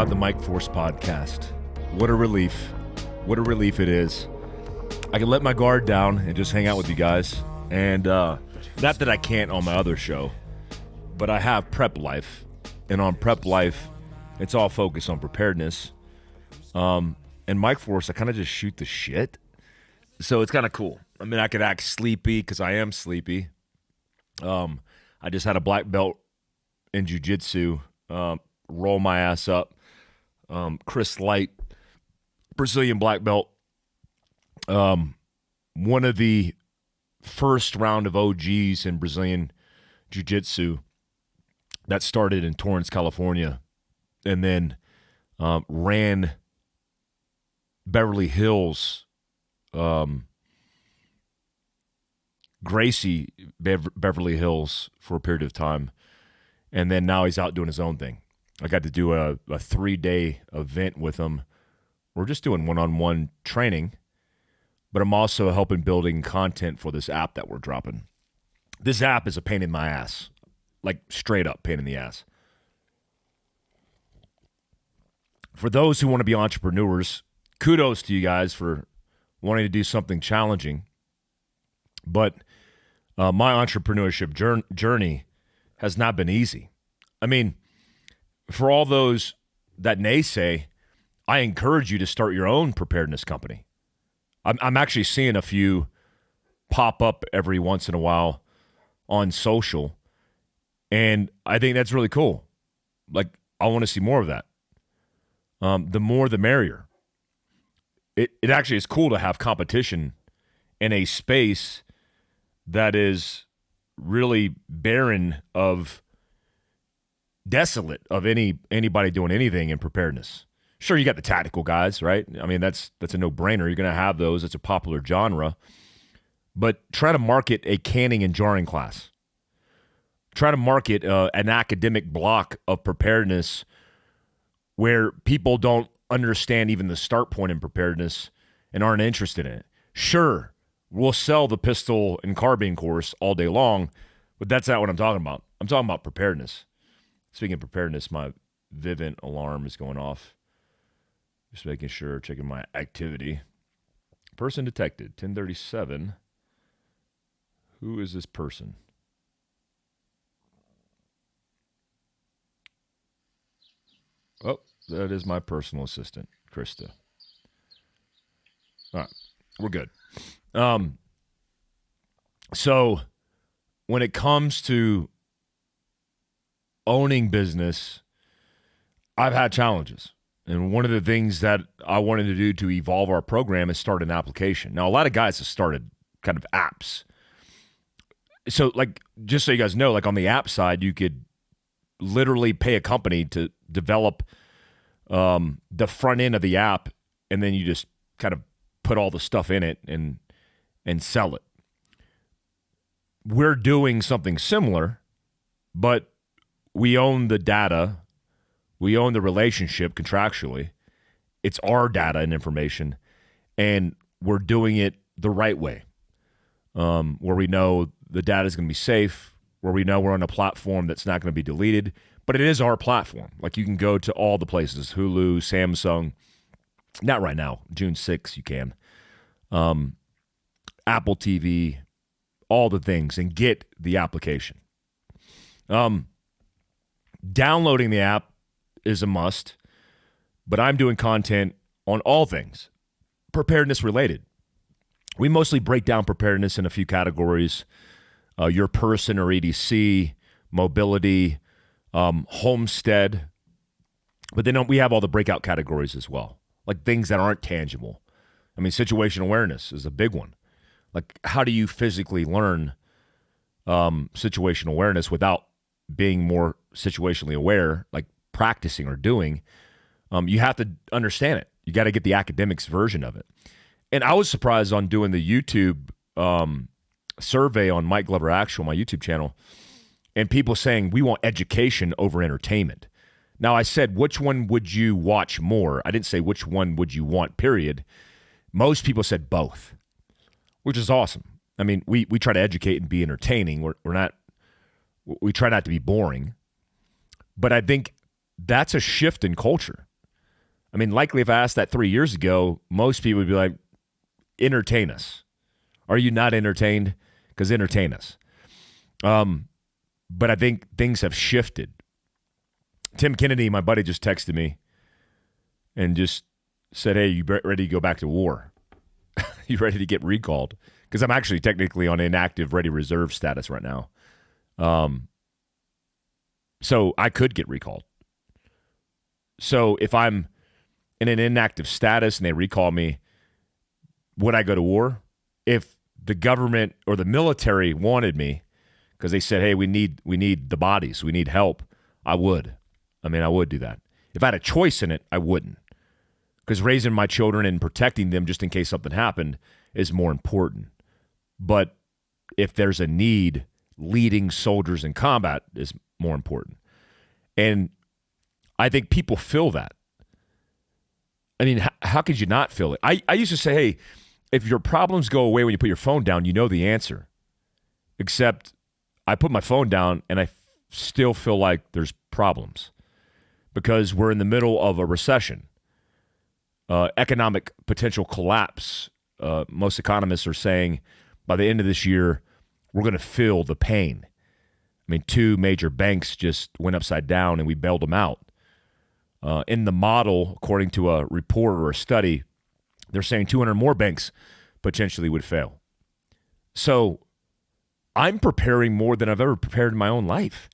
The Mike Force Podcast. What a relief. What a relief it is. I can let my guard down and just hang out with you guys. And not that I can't on my other show, but I have Prep Life. And on Prep Life, it's all focused on preparedness. And Mike Force, I kind of just shoot the shit. So it's kind of cool. I mean, I could act sleepy because I am sleepy. I just had a black belt in jiu-jitsu, roll my ass up. Chris Light, Brazilian black belt. One of the first round of OGs in Brazilian jiu-jitsu that started in Torrance, California, and then ran Beverly Hills, Gracie Beverly Hills for a period of time. And then now he's out doing his own thing. I got to do a 3-day event with him. We're just doing one-on-one training, but I'm also helping building content for this app that we're dropping. This app is a pain in my ass, like straight up pain in the ass. For those who want to be entrepreneurs, kudos to you guys for wanting to do something challenging. But my entrepreneurship journey has not been easy. I mean, for all those that naysay, I encourage you to start your own preparedness company. I'm actually seeing a few pop up every once in a while on social, and I think that's really cool. Like, I want to see more of that. The more, the merrier. It actually is cool to have competition in a space that is really barren of desolate of anybody doing anything in preparedness. Sure, you got the tactical guys, right? I mean, that's a no-brainer. You're going to have those. It's a popular genre. But try to market a canning and jarring class. Try to market an academic block of preparedness where people don't understand even the start point in preparedness and aren't interested in it. Sure, we'll sell the pistol and carbine course all day long, but that's not what I'm talking about. I'm talking about preparedness. Speaking of preparedness, my Vivint alarm is going off. Just making sure, checking my activity. Person detected, 1037. Who is this person? Oh, that is my personal assistant, Krista. All right, we're good. So when it comes to owning business, I've had challenges. And one of the things that I wanted to do to evolve our program is start an application. Now, a lot of guys have started kind of apps. So, like, just so you guys know, like on the app side, you could literally pay a company to develop the front end of the app, and then you just kind of put all the stuff in it and sell it. We're doing something similar, but we own the data. We own the relationship contractually. It's our data and information, and we're doing it the right way, where we know the data is going to be safe, where we know we're on a platform that's not going to be deleted, but it is our platform. Like, you can go to all the places, Hulu, Samsung. Not right now. June 6th, you can. Apple TV, all the things, and get the application. Downloading the app is a must, but I'm doing content on all things preparedness related. We mostly break down preparedness in a few categories: your person or EDC, mobility, homestead. But then we have all the breakout categories as well, like things that aren't tangible. I mean, situational awareness is a big one. Like, how do you physically learn situational awareness without being more situationally aware, like practicing or doing? You have to understand it. You got to get the academics version of it. And I was surprised on doing the YouTube survey on Mike Glover Actual, my YouTube channel, and people saying we want education over entertainment. Now, I said, which one would you watch more? I didn't say which one would you want, period. Most people said both, which is awesome. I mean, we try to educate and be entertaining. We try not to be boring. But I think that's a shift in culture. I mean, likely if I asked that 3 years ago, most people would be like, entertain us. Are you not entertained? Because entertain us. But I think things have shifted. Tim Kennedy, my buddy, just texted me and just said, hey, you ready to go back to war? You ready to get recalled? Because I'm actually technically on inactive ready reserve status right now. So I could get recalled. So if I'm in an inactive status and they recall me, would I go to war? If the government or the military wanted me because they said, hey, we need the bodies, we need help, I would. I mean, I would do that. If I had a choice in it, I wouldn't. Because raising my children and protecting them just in case something happened is more important. But if there's a need, leading soldiers in combat is more important. And I think people feel that. I mean, how could you not feel it? I used to say, hey, if your problems go away when you put your phone down, you know the answer. Except I put my phone down and I still feel like there's problems because we're in the middle of a recession, economic potential collapse. Most economists are saying by the end of this year, we're going to feel the pain. I mean, 2 major banks just went upside down and we bailed them out. In the model, according to a report or a study, they're saying 200 more banks potentially would fail. So I'm preparing more than I've ever prepared in my own life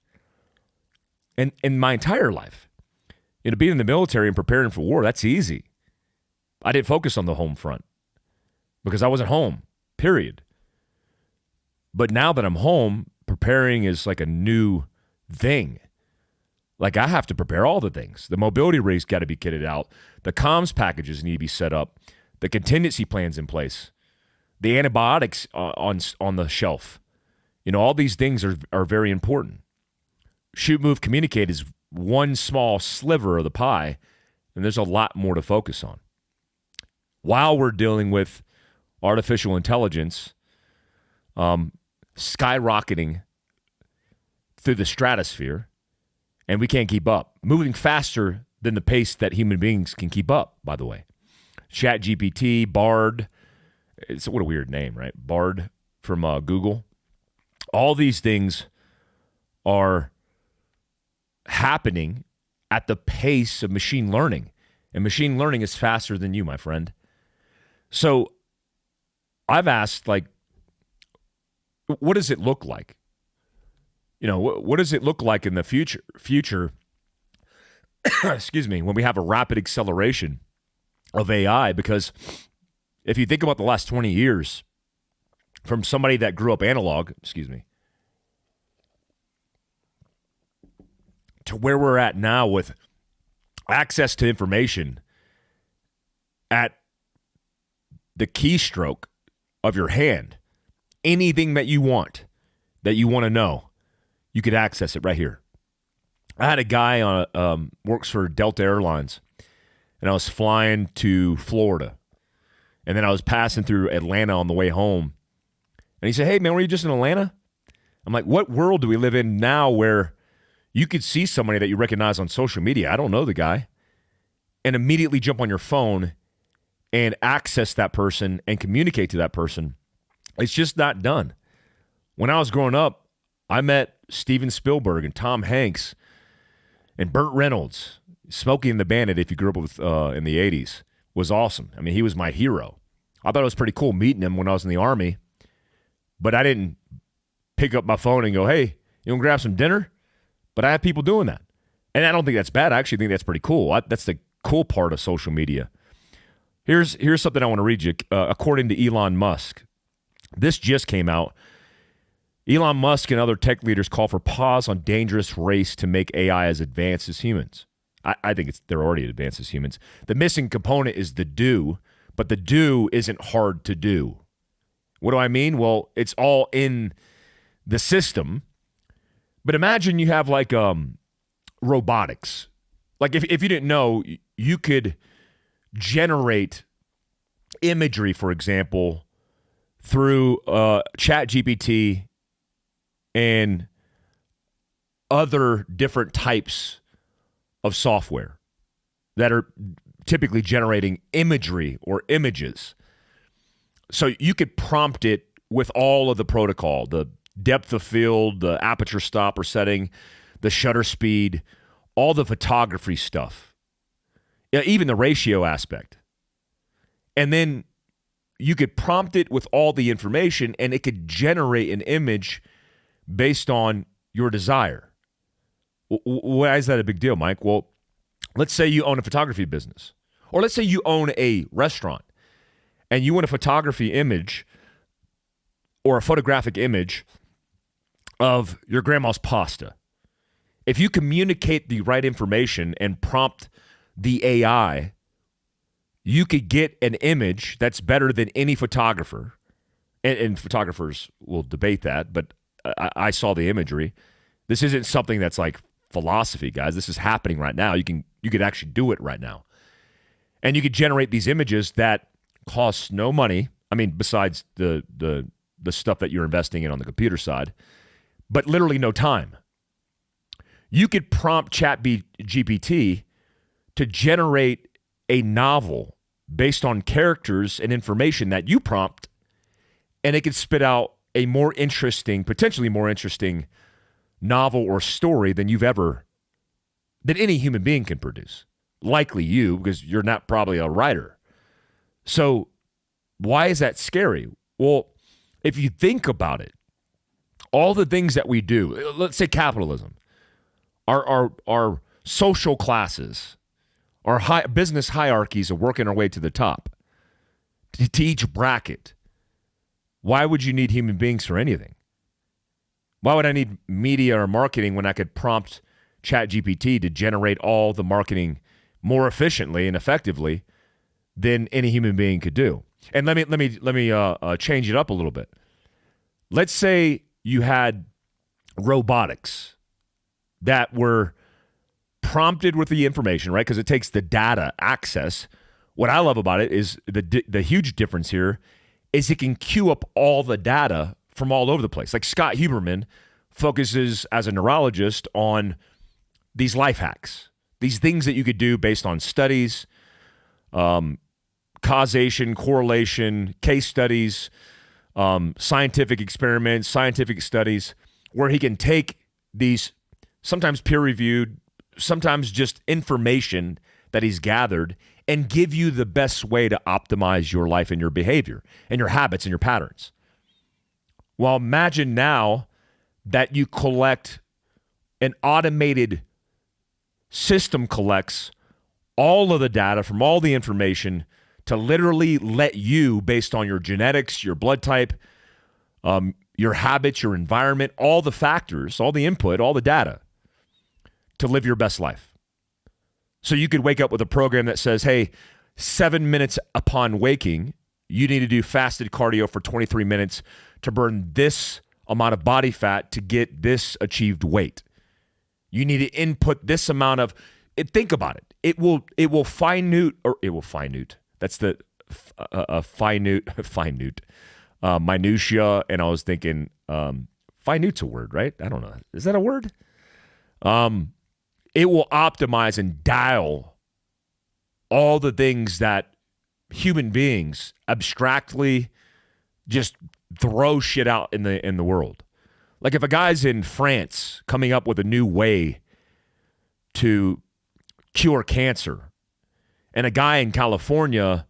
and in my entire life. Being in the military and preparing for war, that's easy. I didn't focus on the home front because I wasn't home, period. But now that I'm home, preparing is like a new thing. Like I have to prepare all the things. The mobility rig's got to be kitted out. The comms packages need to be set up. The contingency plans in place. The antibiotics on the shelf. All these things are very important. Shoot, move, communicate is one small sliver of the pie, and there's a lot more to focus on. While we're dealing with artificial intelligence skyrocketing through the stratosphere, and we can't keep up. Moving faster than the pace that human beings can keep up, by the way. ChatGPT, Bard, what a weird name, right? Bard from Google. All these things are happening at the pace of machine learning. And machine learning is faster than you, my friend. So I've asked, what does it look like? What does it look like in the future, excuse me, when we have a rapid acceleration of AI? Because if you think about the last 20 years, from somebody that grew up analog, to where we're at now with access to information at the keystroke of your hand, anything that you want to know, you could access it right here. I had a guy works for Delta Airlines, and I was flying to Florida, and then I was passing through Atlanta on the way home, and he said, "Hey man, were you just in Atlanta?" I'm like, "What world do we live in now where you could see somebody that you recognize on social media? I don't know the guy, and immediately jump on your phone and access that person and communicate to that person." It's just not done. When I was growing up, I met Steven Spielberg and Tom Hanks and Burt Reynolds. Smokey and the Bandit, if you grew up with in the 80s, was awesome. I mean, he was my hero. I thought it was pretty cool meeting him when I was in the Army, but I didn't pick up my phone and go, "Hey, you want to grab some dinner?" But I have people doing that. And I don't think that's bad. I actually think that's pretty cool. That's the cool part of social media. Here's something I want to read you. According to Elon Musk, this just came out. Elon Musk and other tech leaders call for pause on dangerous race to make AI as advanced as humans. I think they're already advanced as humans. The missing component is the do, but the do isn't hard to do. What do I mean? Well, it's all in the system. But imagine you have robotics. Like if you didn't know, you could generate imagery, for example, through ChatGPT and other different types of software that are typically generating imagery or images. So you could prompt it with all of the protocol, the depth of field, the aperture stopper setting, the shutter speed, all the photography stuff, even the ratio aspect. And then you could prompt it with all the information and it could generate an image based on your desire. Why is that a big deal, Mike? Well, let's say you own a photography business, or let's say you own a restaurant and you want a photography image or a photographic image of your grandma's pasta. If you communicate the right information and prompt the AI, you could get an image that's better than any photographer. And photographers will debate that, but I saw the imagery. This isn't something that's like philosophy, guys. This is happening right now. You could actually do it right now. And you could generate these images that cost no money. I mean, besides the stuff that you're investing in on the computer side, but literally no time. You could prompt ChatGPT to generate a novel based on characters and information that you prompt, and it could spit out a more interesting, potentially more interesting novel or story than any human being can produce. Likely you, because you're not probably a writer. So why is that scary? Well, if you think about it, all the things that we do, let's say capitalism, our social classes, our business hierarchies are working our way to the top, to each bracket. Why would you need human beings for anything? Why would I need media or marketing when I could prompt ChatGPT to generate all the marketing more efficiently and effectively than any human being could do? And let me change it up a little bit. Let's say you had robotics that were prompted with the information, right? Because it takes the data access. What I love about it is the huge difference here is it can queue up all the data from all over the place. Like Scott Huberman focuses as a neurologist on these life hacks, these things that you could do based on studies, causation, correlation, case studies, scientific experiments, scientific studies, where he can take these sometimes peer-reviewed, sometimes just information that he's gathered and give you the best way to optimize your life and your behavior and your habits and your patterns. Well, imagine now that you collect an automated system collects all of the data from all the information to literally let you, based on your genetics, your blood type, your habits, your environment, all the factors, all the input, all the data, to live your best life. So you could wake up with a program that says, hey, 7 minutes upon waking, you need to do fasted cardio for 23 minutes to burn this amount of body fat to get this achieved weight. You need to input this amount of think about it. It will finute. That's the finute minutia. And I was thinking, finute's a word, right? I don't know. Is that a word? It will optimize and dial all the things that human beings abstractly just throw shit out in the world. Like if a guy's in France coming up with a new way to cure cancer, and a guy in California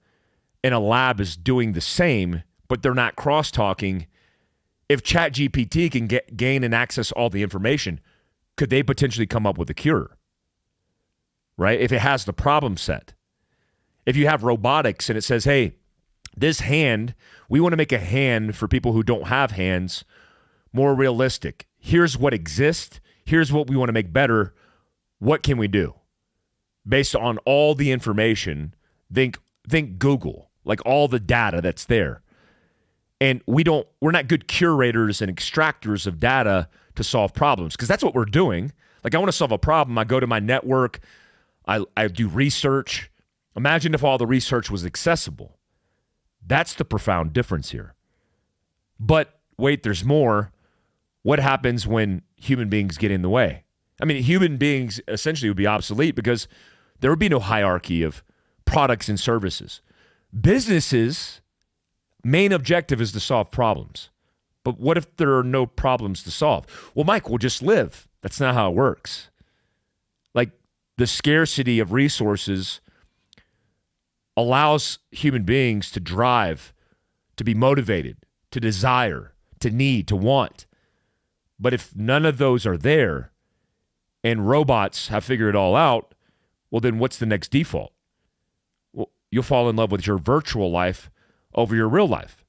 in a lab is doing the same, but they're not cross-talking, if ChatGPT can gain and access all the information, could they potentially come up with a cure? Right? If it has the problem set. If you have robotics and it says, hey, this hand, we want to make a hand for people who don't have hands more realistic. Here's what exists. Here's what we want to make better. What can we do? Based on all the information, think Google, like all the data that's there. And we're not good curators and extractors of data to solve problems, because that's what we're doing. Like I want to solve a problem. I go to my network. I do research. Imagine if all the research was accessible. That's the profound difference here. But wait, there's more. What happens when human beings get in the way? I mean, human beings essentially would be obsolete because there would be no hierarchy of products and services. Businesses' main objective is to solve problems. But what if there are no problems to solve? Well, Mike, we'll just live. That's not how it works. Like, the scarcity of resources allows human beings to drive, to be motivated, to desire, to need, to want. But if none of those are there and robots have figured it all out, well, then what's the next default? Well, you'll fall in love with your virtual life over your real life.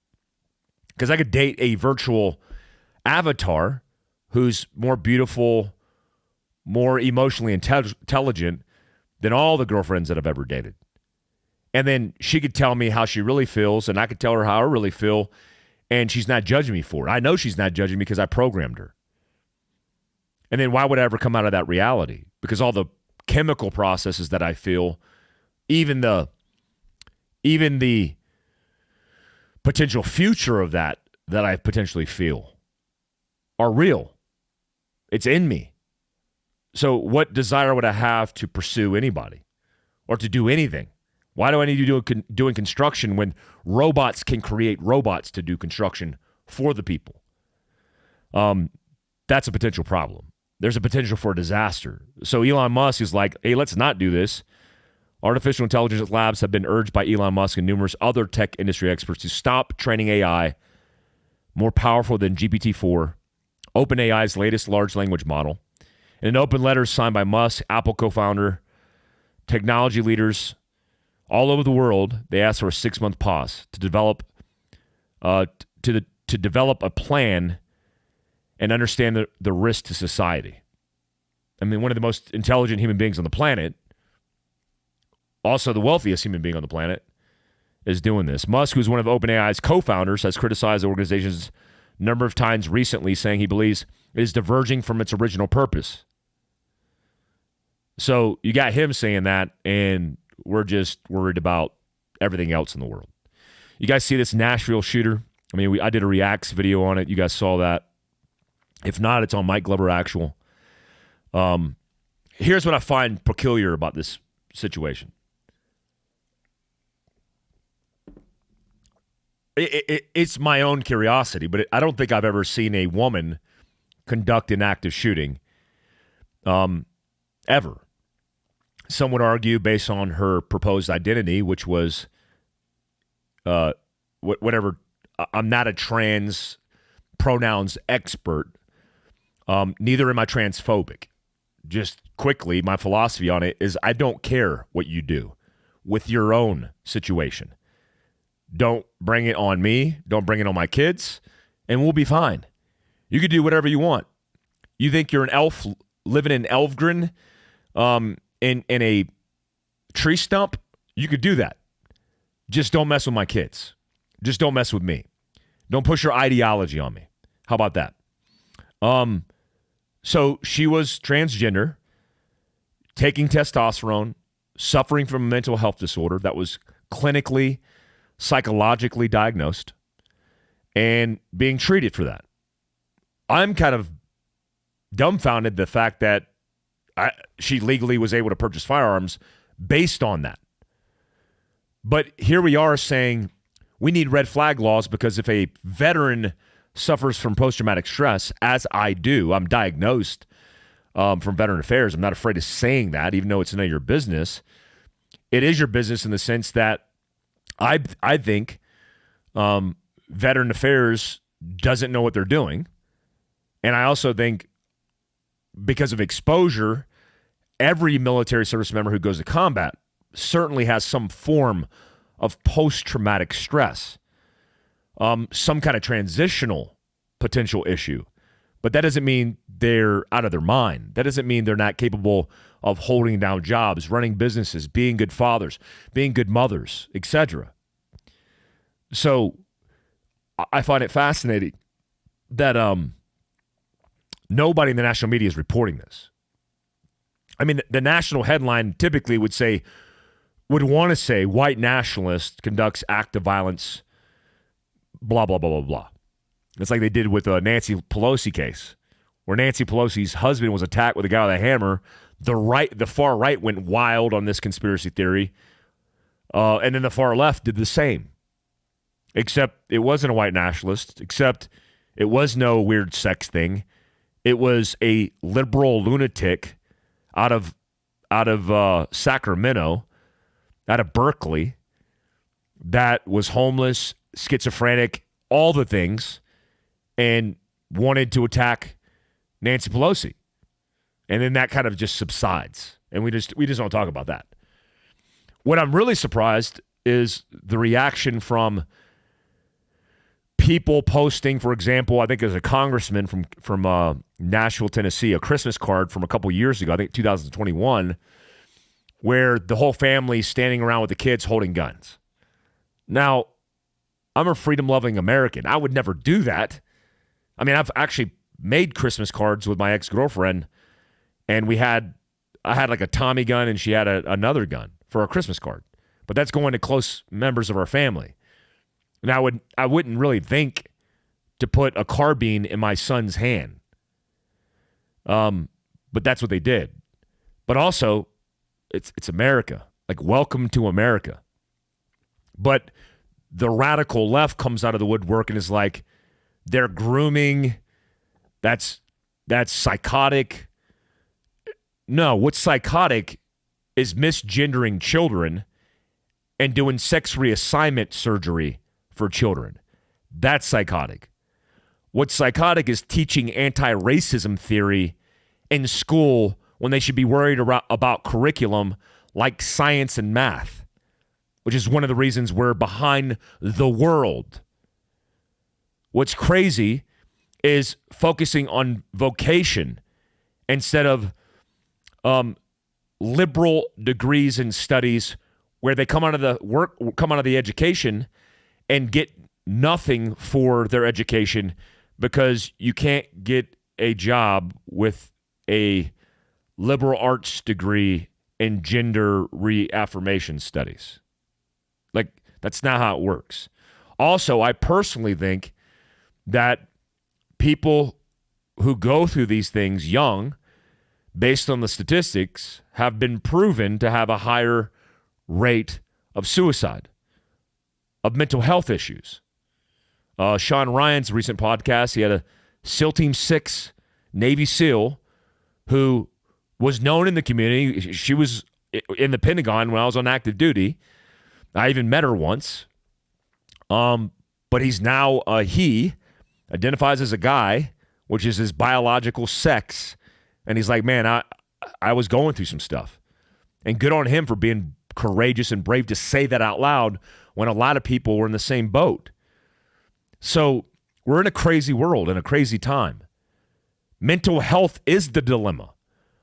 Because I could date a virtual avatar who's more beautiful, more emotionally intelligent than all the girlfriends that I've ever dated. And then she could tell me how she really feels, and I could tell her how I really feel, and she's not judging me for it. I know she's not judging me because I programmed her. And then why would I ever come out of that reality? Because all the chemical processes that I feel, even the potential future of that I potentially feel are real. It's in me. So what desire would I have to pursue anybody or to do anything? Why do I need to do doing construction when robots can create robots to do construction for the people? That's a potential problem. There's a potential for a disaster. So Elon Musk is like, hey, let's not do this. Artificial intelligence labs have been urged by Elon Musk and numerous other tech industry experts to stop training AI more powerful than GPT-4, OpenAI's latest large language model. In an open letter signed by Musk, Apple co-founder, technology leaders all over the world, they asked for a 6-month pause to develop develop a plan and understand the risk to society. I mean, one of the most intelligent human beings on the planet, also the wealthiest human being on the planet, is doing this. Musk, who's one of OpenAI's co-founders, has criticized the organization's number of times recently, saying he believes it is diverging from its original purpose. So you got him saying that, and we're just worried about everything else in the world. You guys see this Nashville shooter? I mean, I did a reacts video on it. You guys saw that. If not, it's on Mike Glover Actual. Here's what I find peculiar about this situation. It's my own curiosity, but I don't think I've ever seen a woman conduct an active shooting ever. Some would argue, based on her proposed identity, which was whatever. I'm not a trans pronouns expert. Neither am I transphobic. Just quickly, my philosophy on it is I don't care what you do with your own situation. Don't bring it on me. Don't bring it on my kids, and we'll be fine. You can do whatever you want. You think you're an elf living in Elfgren in a tree stump? You could do that. Just don't mess with my kids. Just don't mess with me. Don't push your ideology on me. How about that? So she was transgender, taking testosterone, suffering from a mental health disorder that was clinically, psychologically diagnosed, and being treated for that. I'm kind of dumbfounded the fact that she legally was able to purchase firearms based on that. But here we are saying we need red flag laws because if a veteran suffers from post-traumatic stress, as I do, I'm diagnosed from Veteran Affairs. I'm not afraid of saying that, even though it's none of your business. It is your business in the sense that I think Veteran Affairs doesn't know what they're doing. And I also think because of exposure, every military service member who goes to combat certainly has some form of post-traumatic stress, some kind of transitional potential issue. But that doesn't mean they're out of their mind. That doesn't mean they're not capable of holding down jobs, running businesses, being good fathers, being good mothers, etc. So I find it fascinating that nobody in the national media is reporting this. I mean, the national headline typically would want to say, white nationalist conducts act of violence, blah, blah, blah, blah, blah. It's like they did with the Nancy Pelosi case, where Nancy Pelosi's husband was attacked with a guy with a hammer. The far right went wild on this conspiracy theory. And then the far left did the same. Except it wasn't a white nationalist, except it was no weird sex thing. It was a liberal lunatic out of Sacramento, out of Berkeley, that was homeless, schizophrenic, all the things, and wanted to attack Nancy Pelosi. And then that kind of just subsides. And we just don't talk about that. What I'm really surprised is the reaction from people posting, for example, I think there's a congressman from Nashville, Tennessee, a Christmas card from a couple years ago, I think 2021, where the whole family's standing around with the kids holding guns. Now, I'm a freedom-loving American. I would never do that. I mean, I've actually made Christmas cards with my ex-girlfriend, and I had like a Tommy gun and she had another gun for a Christmas card. But that's going to close members of our family. And I wouldn't really think to put a carbine in my son's hand. But that's what they did. But also, it's America. Like, welcome to America. But the radical left comes out of the woodwork and is like, they're grooming. That's psychotic. No, what's psychotic is misgendering children and doing sex reassignment surgery for children. That's psychotic. What's psychotic is teaching anti-racism theory in school when they should be worried about curriculum like science and math, which is one of the reasons we're behind the world. What's crazy is focusing on vocation instead of liberal degrees in studies where they come out of the education and get nothing for their education because you can't get a job with a liberal arts degree in gender reaffirmation studies. Like, that's not how it works. Also, I personally think that people who go through these things young, based on the statistics, have been proven to have a higher rate of suicide, of mental health issues. Sean Ryan's recent podcast, he had a SEAL Team 6 Navy SEAL who was known in the community. She was in the Pentagon when I was on active duty. I even met her once. But he's now, he identifies as a guy, which is his biological sex. And he's like, man, I was going through some stuff. And good on him for being courageous and brave to say that out loud when a lot of people were in the same boat. So we're in a crazy world, in a crazy time. Mental health is the dilemma.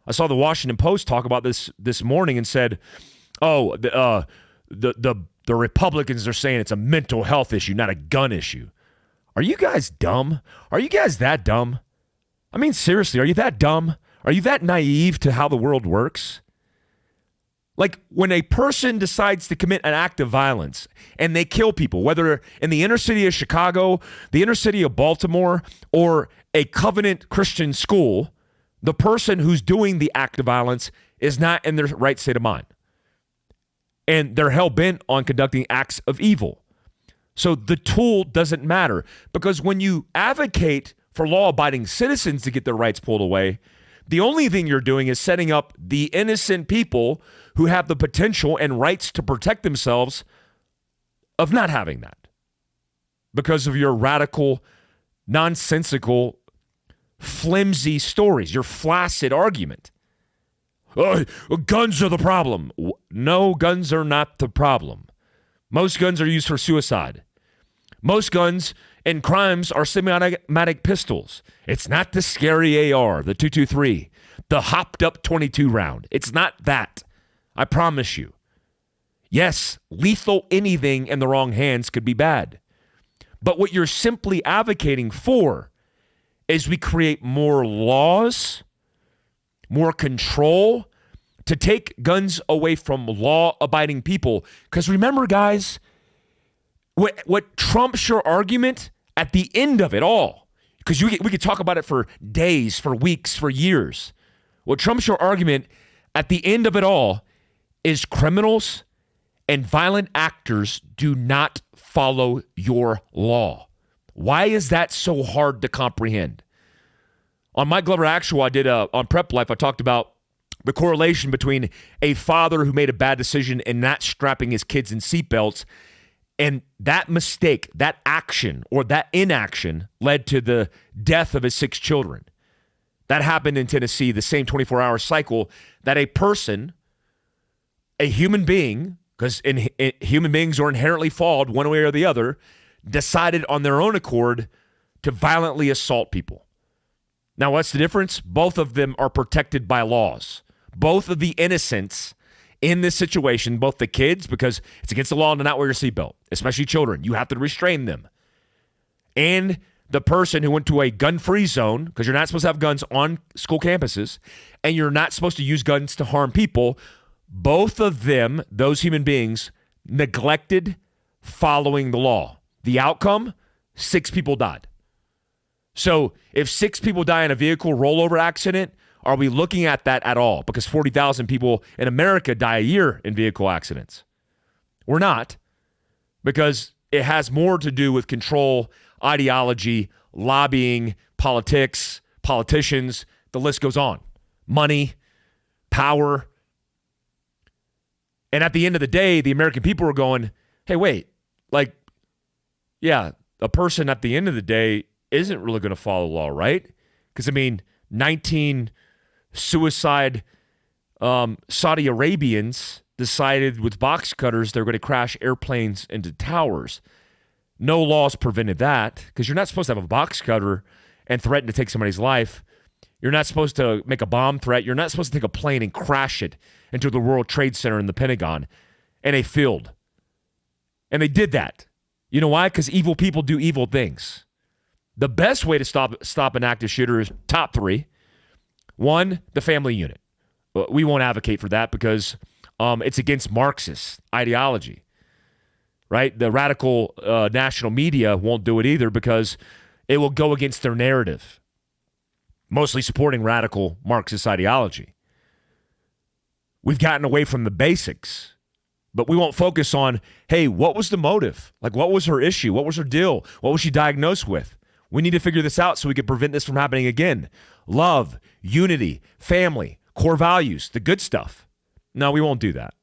I saw the Washington Post talk about this morning and said, oh, the Republicans are saying it's a mental health issue, not a gun issue. Are you guys dumb? Are you guys that dumb? I mean, seriously, are you that dumb? Are you that naive to how the world works? Like, when a person decides to commit an act of violence and they kill people, whether in the inner city of Chicago, the inner city of Baltimore, or a covenant Christian school, the person who's doing the act of violence is not in their right state of mind. And they're hell-bent on conducting acts of evil. So the tool doesn't matter, because when you advocate for law-abiding citizens to get their rights pulled away, the only thing you're doing is setting up the innocent people who have the potential and rights to protect themselves of not having that because of your radical, nonsensical, flimsy stories, your flaccid argument. Guns are the problem. No, guns are not the problem. Most guns are used for suicide. Most guns and crimes are semi-automatic pistols. It's not the scary AR, the 223, the hopped up 22 round. It's not that. I promise you. Yes, lethal anything in the wrong hands could be bad. But what you're simply advocating for is we create more laws, more control to take guns away from law-abiding people. Because remember, guys, what trumps your argument at the end of it all, because we could talk about it for days, for weeks, for years. What trumps your argument at the end of it all is criminals and violent actors do not follow your law. Why is that so hard to comprehend? On Mike Glover Actual, I did on Prep Life, I talked about the correlation between a father who made a bad decision in not strapping his kids in seatbelts, and that mistake, that action, or that inaction led to the death of his 6 children. That happened in Tennessee, the same 24-hour cycle that a person, a human being, because human beings are inherently flawed one way or the other, decided on their own accord to violently assault people. Now, what's the difference? Both of them are protected by laws. Both of the innocents in this situation, both the kids, because it's against the law to not wear your seatbelt, especially children. You have to restrain them. And the person who went to a gun-free zone, because you're not supposed to have guns on school campuses, and you're not supposed to use guns to harm people, both of them, those human beings, neglected following the law. The outcome, 6 people died. So if 6 people die in a vehicle rollover accident, are we looking at that at all? Because 40,000 people in America die a year in vehicle accidents. We're not, because it has more to do with control, ideology, lobbying, politics, politicians, the list goes on. Money, power. And at the end of the day, the American people are going, hey, wait, like, yeah, a person at the end of the day isn't really going to follow the law, right? Because, 19 suicide Saudi Arabians decided with box cutters they're going to crash airplanes into towers. No laws prevented that, because you're not supposed to have a box cutter and threaten to take somebody's life. You're not supposed to make a bomb threat. You're not supposed to take a plane and crash it into the World Trade Center in the Pentagon in a field. And they did that. You know why? Because evil people do evil things. The best way to stop an active shooter is top 3. 1, the family unit. We won't advocate for that because it's against Marxist ideology, right? The radical national media won't do it either because it will go against their narrative, mostly supporting radical Marxist ideology. We've gotten away from the basics, but we won't focus on, hey, what was the motive? Like, what was her issue? What was her deal? What was she diagnosed with? We need to figure this out so we can prevent this from happening again. Love, unity, family, core values, the good stuff. No, we won't do that.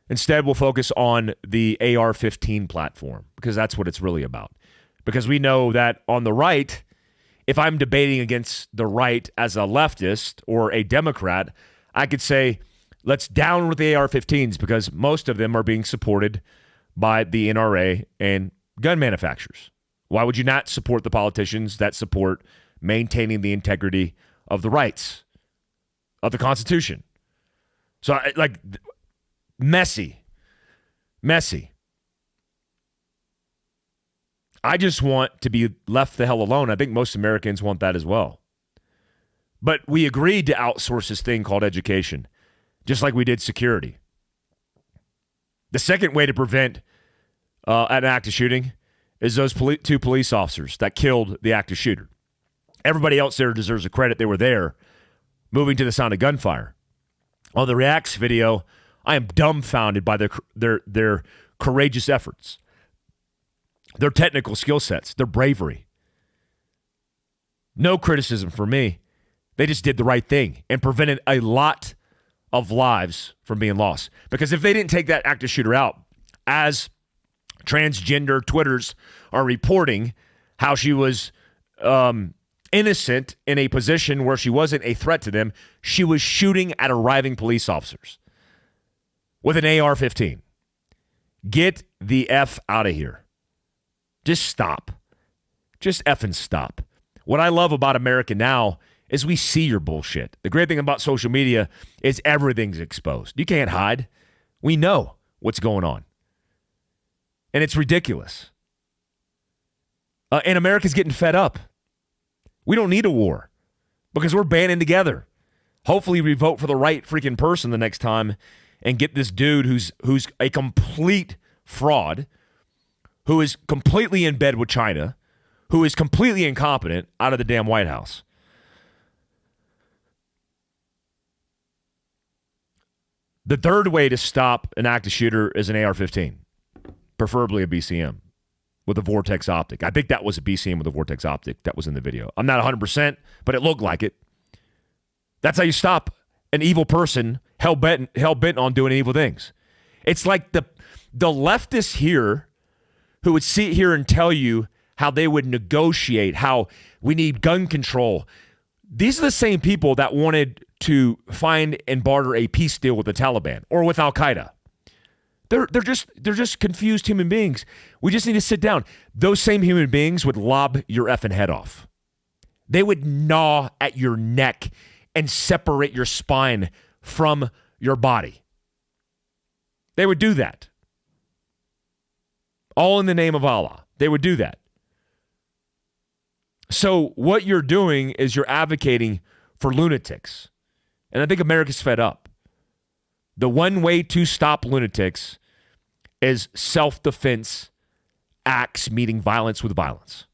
Instead, we'll focus on the AR-15 platform because that's what it's really about. Because we know that on the right, if I'm debating against the right as a leftist or a Democrat, I could say, let's down with the AR-15s because most of them are being supported by the NRA and gun manufacturers. Why would you not support the politicians that support maintaining the integrity of the rights of the Constitution? So, messy. I just want to be left the hell alone. I think most Americans want that as well. But we agreed to outsource this thing called education, just like we did security. The second way to prevent an active shooting is those 2 police officers that killed the active shooter. Everybody else there deserves the credit. They were there moving to the sound of gunfire. On the Reacts video, I am dumbfounded by their courageous efforts, their technical skill sets, their bravery. No criticism for me. They just did the right thing and prevented a lot of lives from being lost. Because if they didn't take that active shooter out, as transgender Twitters are reporting how she was innocent in a position where she wasn't a threat to them, she was shooting at arriving police officers with an AR-15. Get the F out of here. Just stop. Just effing stop. What I love about America now is we see your bullshit. The great thing about social media is everything's exposed. You can't hide. We know what's going on. And it's ridiculous. And America's getting fed up. We don't need a war because we're banding together. Hopefully we vote for the right freaking person the next time and get this dude who's a complete fraud, who is completely in bed with China, who is completely incompetent out of the damn White House. The third way to stop an active shooter is an AR-15, preferably a BCM with a vortex optic. I think that was a BCM with a vortex optic that was in the video. I'm not 100%, but it looked like it. That's how you stop an evil person hell-bent on doing evil things. It's like the leftists here who would sit here and tell you how they would negotiate, how we need gun control. These are the same people that wanted to find and barter a peace deal with the Taliban or with Al-Qaeda. They're just confused human beings. We just need to sit down. Those same human beings would lob your effing head off. They would gnaw at your neck and separate your spine from your body. They would do that. All in the name of Allah. They would do that. So what you're doing is you're advocating for lunatics. And I think America's fed up. The one way to stop lunatics is self-defense acts meeting violence with violence.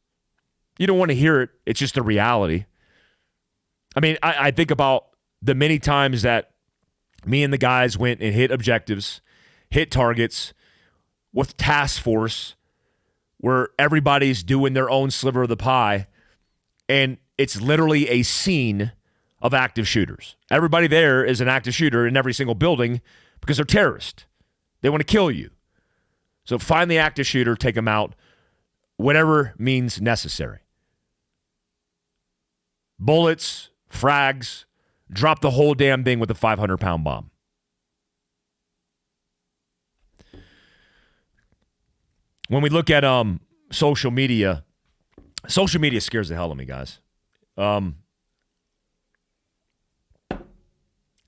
You don't want to hear it. It's just a reality. I mean, I think about the many times that me and the guys went and hit objectives, hit targets with task force where everybody's doing their own sliver of the pie, and it's literally a scene of active shooters. Everybody there is an active shooter in every single building because they're terrorists. They want to kill you. So find the active shooter, take them out, whatever means necessary. Bullets, frags, drop the whole damn thing with a 500-pound bomb. When we look at social media scares the hell out of me, guys.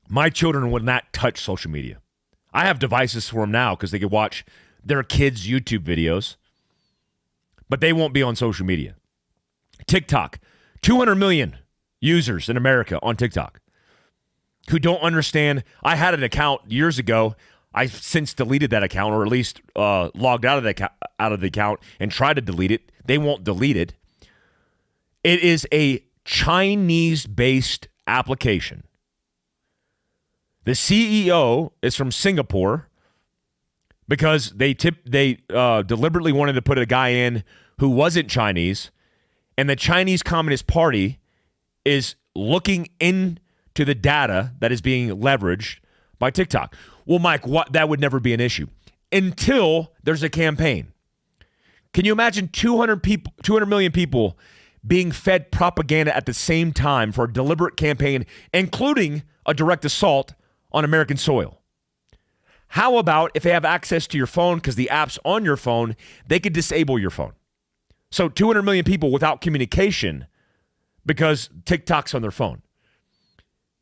My children would not touch social media. I have devices for them now because they can watch their kids' YouTube videos, but they won't be on social media. TikTok, 200 million users in America on TikTok who don't understand. I had an account years ago. I've since deleted that account, or at least logged out of the account and tried to delete it. They won't delete it. It is a Chinese-based application. The CEO is from Singapore because they deliberately wanted to put a guy in who wasn't Chinese, and the Chinese Communist Party is looking into the data that is being leveraged by TikTok. Well, Mike, that would never be an issue until there's a campaign. Can you imagine 200 million people being fed propaganda at the same time for a deliberate campaign, including a direct assault on American soil? How about if they have access to your phone because the app's on your phone, they could disable your phone? So 200 million people without communication because TikTok's on their phone.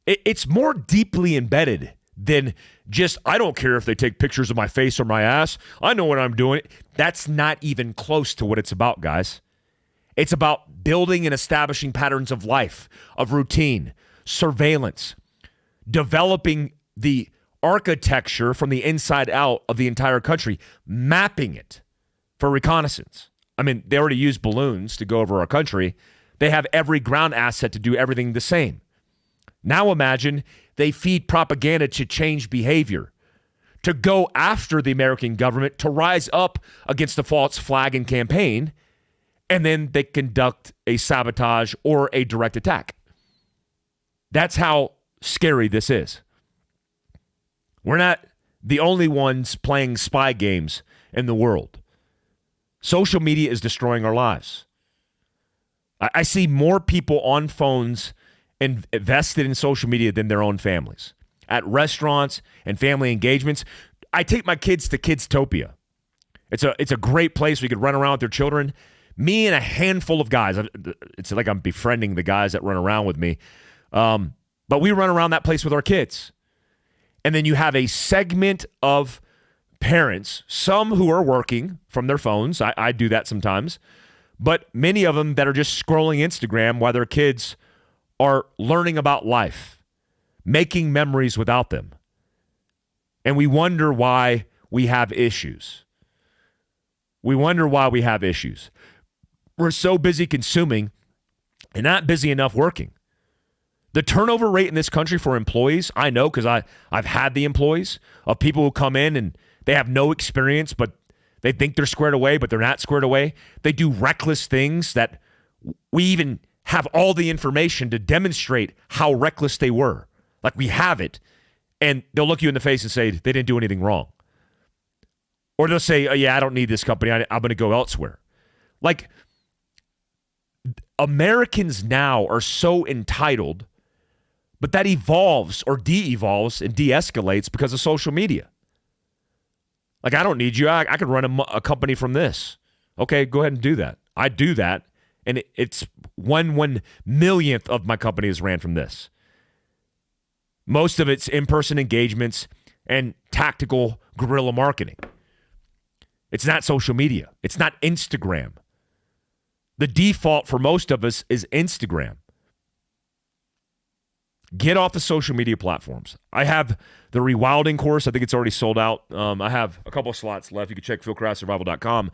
It's more deeply embedded than just, I don't care if they take pictures of my face or my ass. I know what I'm doing. That's not even close to what it's about, guys. It's about building and establishing patterns of life, of routine, surveillance, developing the architecture from the inside out of the entire country, mapping it for reconnaissance. I mean, they already use balloons to go over our country. They have every ground asset to do everything the same. Now imagine they feed propaganda to change behavior, to go after the American government, to rise up against the false flag and campaign, and then they conduct a sabotage or a direct attack. That's how scary this is. We're not the only ones playing spy games in the world. Social media is destroying our lives. I see more people on phones invested in social media than their own families. At restaurants and family engagements, I take my kids to Kidstopia. It's a great place where you could run around with their children. Me and a handful of guys. It's like I'm befriending the guys that run around with me. But we run around that place with our kids. And then you have a segment of parents, some who are working from their phones. I do that sometimes. But many of them that are just scrolling Instagram while their kids are learning about life, making memories without them. And we wonder why we have issues. We're so busy consuming and not busy enough working. The turnover rate in this country for employees, I know because I've had the employees of people who come in and they have no experience, but they think they're squared away, but they're not squared away. They do reckless things that we even have all the information to demonstrate how reckless they were. Like we have it, and they'll look you in the face and say they didn't do anything wrong. Or they'll say, oh, yeah, I don't need this company. I'm going to go elsewhere. Like, Americans now are so entitled, but that evolves or de-evolves and de-escalates because of social media. Like, I don't need you. I could run a company from this. Okay, go ahead and do that. I do that, and it's 1/1,000,000th of my company is ran from this. Most of it's in-person engagements and tactical guerrilla marketing. It's not social media. It's not Instagram. The default for most of us is Instagram. Get off the social media platforms. I have the rewilding course. I think it's already sold out. I have a couple of slots left. You can check fieldcraftsurvival.com.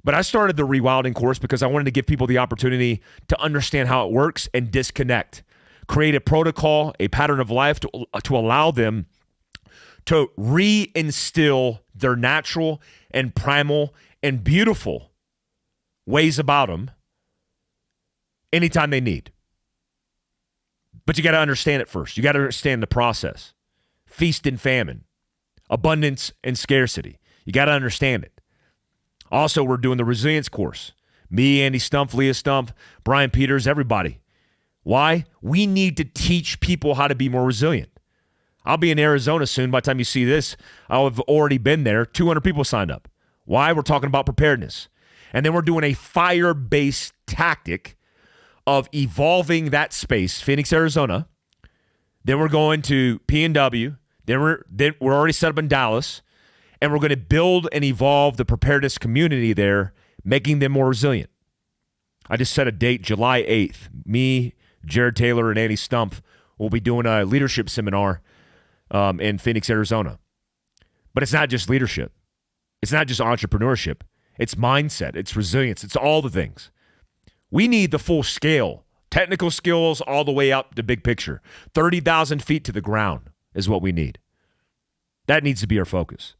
But I started the rewilding course because I wanted to give people the opportunity to understand how it works and disconnect. Create a protocol, a pattern of life to allow them to reinstill their natural and primal and beautiful ways about them anytime they need. But you got to understand it first. You got to understand the process. Feast and famine, abundance and scarcity. You got to understand it. Also, we're doing the resilience course. Me, Andy Stumpf, Leah Stumpf, Brian Peters, everybody. Why? We need to teach people how to be more resilient. I'll be in Arizona soon. By the time you see this, I'll have already been there. 200 people signed up. Why? We're talking about preparedness. And then we're doing a fire-based tactic of evolving that space, Phoenix, Arizona. Then we're going to PNW. Then we're already set up in Dallas. And we're going to build and evolve the preparedness community there, making them more resilient. I just set a date, July 8th. Me, Jared Taylor, and Andy Stumpf will be doing a leadership seminar in Phoenix, Arizona. But it's not just leadership. It's not just entrepreneurship. It's mindset. It's resilience. It's all the things. We need the full scale, technical skills all the way up to big picture. 30,000 feet to the ground is what we need. That needs to be our focus.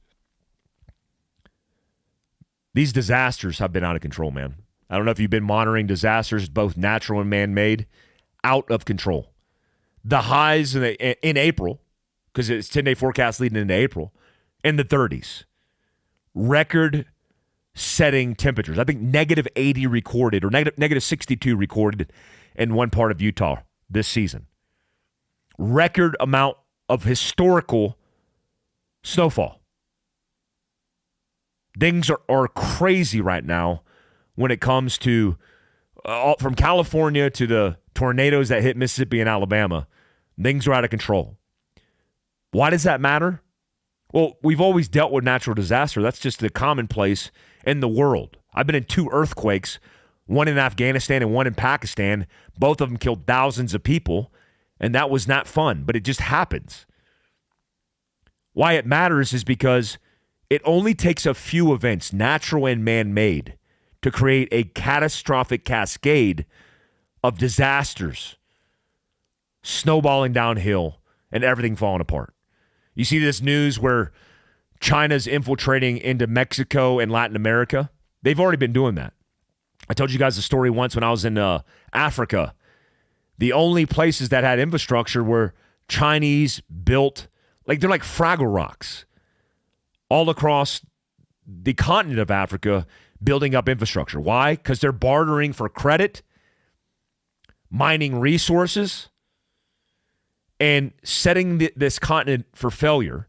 These disasters have been out of control, man. I don't know if you've been monitoring disasters, both natural and man-made, out of control. The highs in April, because it's 10-day forecast leading into April, in the 30s. Record-setting temperatures. I think negative 80 recorded, or negative 62 recorded in one part of Utah this season. Record amount of historical snowfall. Things are crazy right now when it comes to from California to the tornadoes that hit Mississippi and Alabama. Things are out of control. Why does that matter? Well, we've always dealt with natural disaster. That's just the commonplace in the world. I've been in 2 earthquakes, one in Afghanistan and one in Pakistan. Both of them killed thousands of people, and that was not fun, but it just happens. Why it matters is because it only takes a few events, natural and man-made, to create a catastrophic cascade of disasters, snowballing downhill, and everything falling apart. You see this news where China's infiltrating into Mexico and Latin America? They've already been doing that. I told you guys the story once when I was in Africa. The only places that had infrastructure were Chinese built, like they're like Fraggle Rocks, all across the continent of Africa, building up infrastructure. Why? Because they're bartering for credit, mining resources, and setting this continent for failure,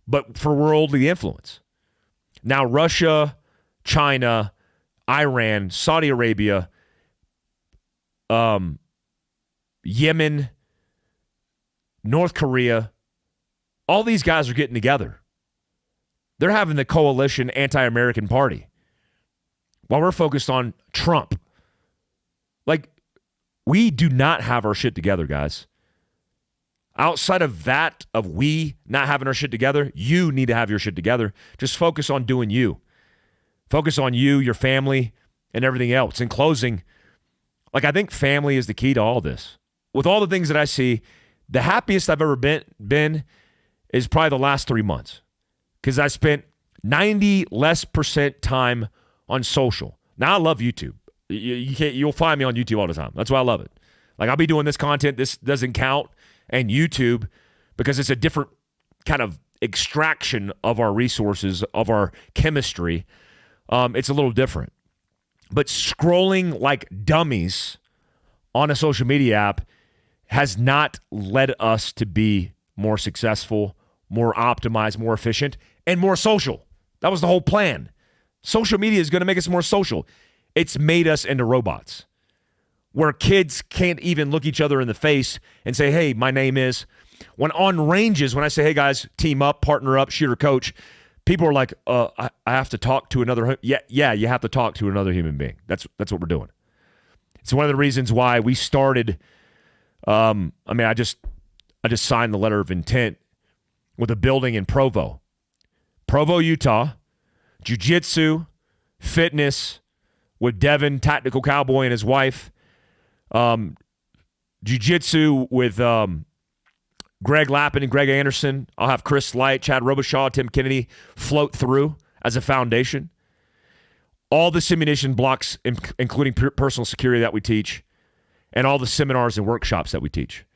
but for worldly influence. Now, Russia, China, Iran, Saudi Arabia, Yemen, North Korea, all these guys are getting together. They're having the coalition anti-American party while we're focused on Trump. Like, we do not have our shit together, guys. Outside of that, of we not having our shit together, you need to have your shit together. Just focus on doing you. Focus on you, your family, and everything else. In closing, like, I think family is the key to all this. with all the things that I see, the happiest I've ever been is probably the last 3 months, because I spent 90% less time on social. Now I love YouTube. You'll find me on YouTube all the time. That's why I love it. Like, I'll be doing this content. This doesn't count. And YouTube, because it's a different kind of extraction of our resources, of our chemistry, it's a little different. But scrolling like dummies on a social media app has not led us to be more successful, more optimized, more efficient, and more social. That was the whole plan. Social media is going to make us more social. It's made us into robots, where kids can't even look each other in the face and say, hey, my name is. When on ranges, when I say, hey, guys, team up, partner up, shooter coach, people are like, I have to talk to another. Yeah, you have to talk to another human being. That's what we're doing. It's one of the reasons why we started. I just signed the letter of intent with a building in Provo, Utah, jiu-jitsu, fitness with Devin, Tactical Cowboy, and his wife, jiu-jitsu with Greg Lappin and Greg Anderson. I'll have Chris Light, Chad Robichaud, Tim Kennedy float through as a foundation. All the simulation blocks, including personal security that we teach, and all the seminars and workshops that we teach.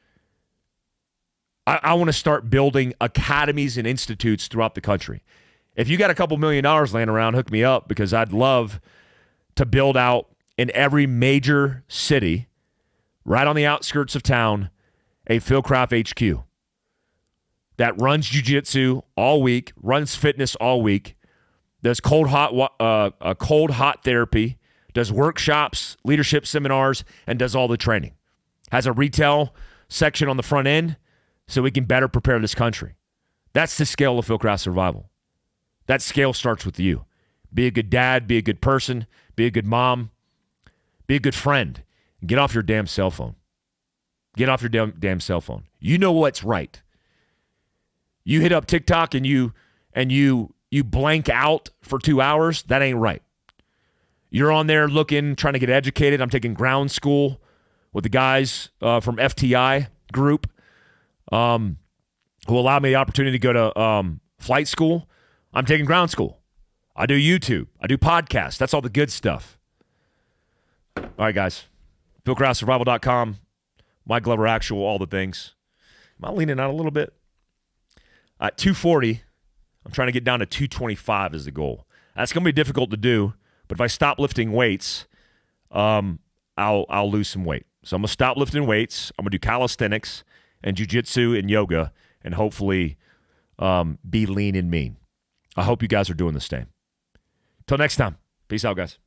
I want to start building academies and institutes throughout the country. If you got a couple $1 million laying around, hook me up, because I'd love to build out in every major city, right on the outskirts of town, a Fieldcraft HQ that runs jiu-jitsu all week, runs fitness all week, does cold hot therapy, does workshops, leadership seminars, and does all the training. Has a retail section on the front end so we can better prepare this country. That's the scale of Fieldcraft Survival. That scale starts with you. Be a good dad, be a good person, be a good mom, be a good friend. Get off your damn cell phone. Get off your damn cell phone. You know what's right. You hit up TikTok and you blank out for 2 hours, that ain't right. You're on there looking, trying to get educated. I'm taking ground school with the guys from FTI group who allowed me the opportunity to go to flight school. I'm taking ground school. I do YouTube. I do podcasts. That's all the good stuff. All right, guys. Fieldcraftsurvival.com. Mike Glover Actual, all the things. Am I leaning out a little bit? At 240, I'm trying to get down to 225 is the goal. That's going to be difficult to do, but if I stop lifting weights, I'll lose some weight. So I'm going to stop lifting weights. I'm going to do calisthenics and jiu-jitsu and yoga and hopefully be lean and mean. I hope you guys are doing the same. Till next time. Peace out, guys.